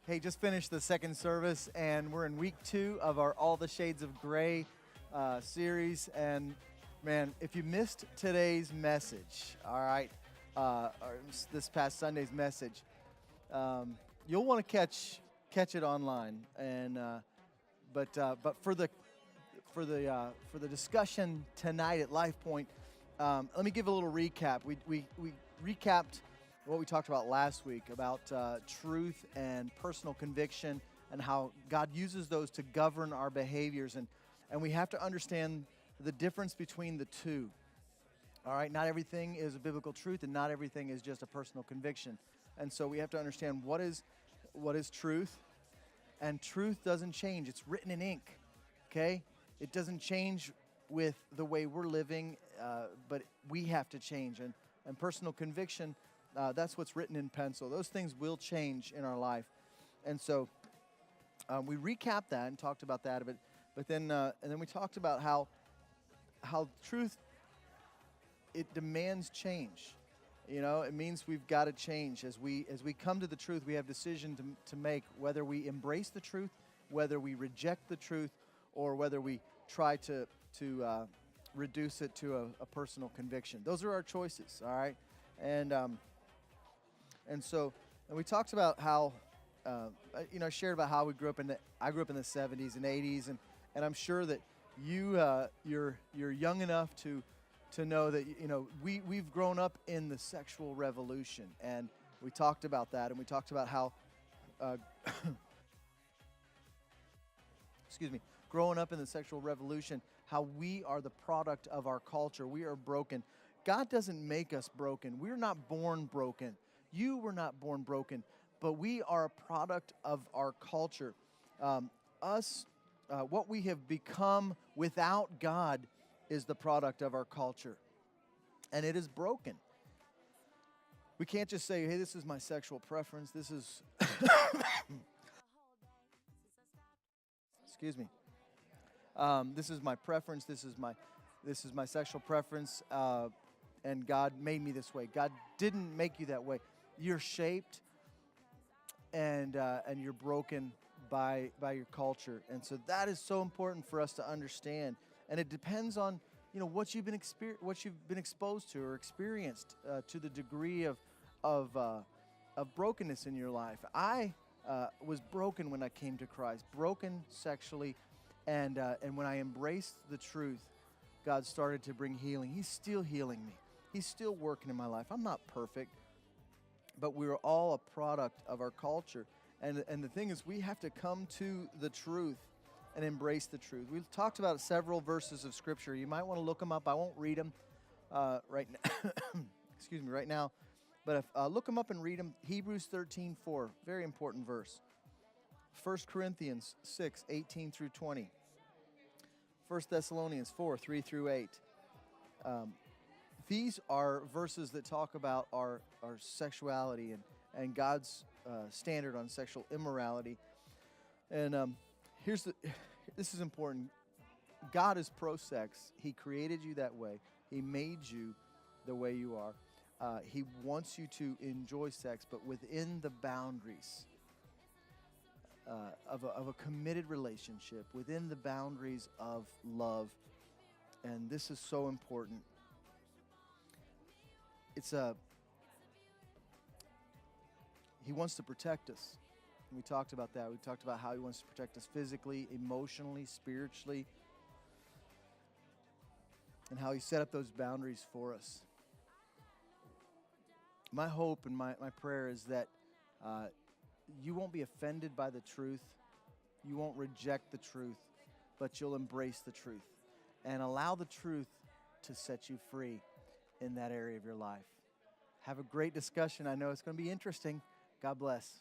Hey, just finished the second service, and we're in week 2 of our All the Shades of Gray series. And man, if you missed today's message, all right, or this past Sunday's message, you'll want to catch it online. And but for the discussion tonight at Life Point, let me give a little recap. We recapped what we talked about last week about truth and personal conviction and how God uses those to govern our behaviors. And we have to understand the difference between the two. All right, not everything is a biblical truth and not everything is just a personal conviction. And so we have to understand what is truth. And truth doesn't change. It's written in ink, okay? It doesn't change with the way we're living, but we have to change. And personal conviction, that's what's written in pencil. Those things will change in our life. And so we recapped that and talked about that a bit. But then, and then we talked about how truth, it demands change. You know, it means we've got to change. As we come to the truth, we have decision to make whether we embrace the truth, whether we reject the truth, or whether we try to reduce it to a personal conviction. Those are our choices, all right? And so we talked about how, I shared about how I grew up in the 70s and 80s, and I'm sure that you're young enough to know that, we've grown up in the sexual revolution, and we talked about that, and we talked about how, growing up in the sexual revolution, how we are the product of our culture. We are broken. God doesn't make us broken. We're not born broken. You were not born broken, but we are a product of our culture. What we have become without God is the product of our culture, and it is broken. We can't just say, hey, this is my sexual preference. This is, excuse me. This is my preference. This is my sexual preference, and God made me this way. God didn't make you that way. You're shaped, and you're broken by your culture, and so that is so important for us to understand. And it depends on what you've been exposed to or experienced to the degree of brokenness in your life. I was broken when I came to Christ, broken sexually, and when I embraced the truth, God started to bring healing. He's still healing me. He's still working in my life. I'm not perfect, but we're all a product of our culture. And the thing is, we have to come to the truth and embrace the truth. We've talked about several verses of Scripture. You might want to look them up. I won't read them right now. Excuse me, right now. But look them up and read them. Hebrews 13:4, very important verse. 1 Corinthians 6:18 through 20. 1 Thessalonians 4:3 through 8. These are verses that talk about our sexuality and God's standard on sexual immorality. And this is important. God is pro-sex. He created you that way. He made you the way you are. He wants you to enjoy sex, but within the boundaries of a committed relationship, within the boundaries of love. And this is so important. He wants to protect us. And we talked about that. We talked about how he wants to protect us physically, emotionally, spiritually, and how he set up those boundaries for us. My hope and my prayer is that you won't be offended by the truth. You won't reject the truth, but you'll embrace the truth and allow the truth to set you free in that area of your life. Have a great discussion. I know it's going to be interesting. God bless.